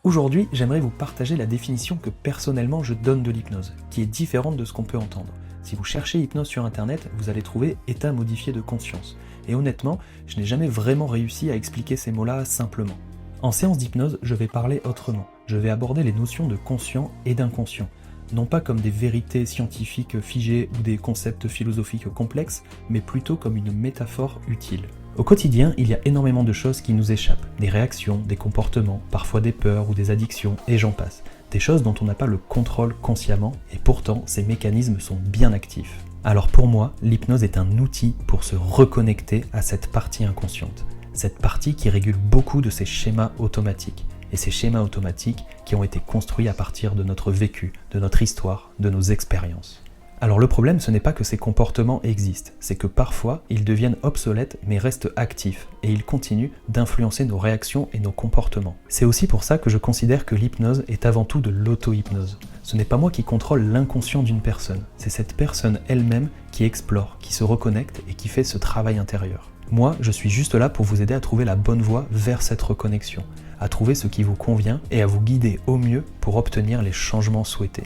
Aujourd'hui, j'aimerais vous partager la définition que personnellement je donne de l'hypnose, qui est différente de ce qu'on peut entendre. Si vous cherchez hypnose sur internet, vous allez trouver état modifié de conscience. Et honnêtement, je n'ai jamais vraiment réussi à expliquer ces mots-là simplement. En séance d'hypnose, je vais parler autrement. Je vais aborder les notions de conscient et d'inconscient. Non pas comme des vérités scientifiques figées ou des concepts philosophiques complexes, mais plutôt comme une métaphore utile. Au quotidien, il y a énormément de choses qui nous échappent. Des réactions, des comportements, parfois des peurs ou des addictions, et j'en passe. Des choses dont on n'a pas le contrôle consciemment, et pourtant ces mécanismes sont bien actifs. Alors pour moi, l'hypnose est un outil pour se reconnecter à cette partie inconsciente. Cette partie qui régule beaucoup de ces schémas automatiques. Et ces schémas automatiques qui ont été construits à partir de notre vécu, de notre histoire, de nos expériences. Alors le problème, ce n'est pas que ces comportements existent, c'est que parfois, ils deviennent obsolètes mais restent actifs, et ils continuent d'influencer nos réactions et nos comportements. C'est aussi pour ça que je considère que l'hypnose est avant tout de l'auto-hypnose. Ce n'est pas moi qui contrôle l'inconscient d'une personne, c'est cette personne elle-même qui explore, qui se reconnecte et qui fait ce travail intérieur. Moi, je suis juste là pour vous aider à trouver la bonne voie vers cette reconnexion, à trouver ce qui vous convient et à vous guider au mieux pour obtenir les changements souhaités.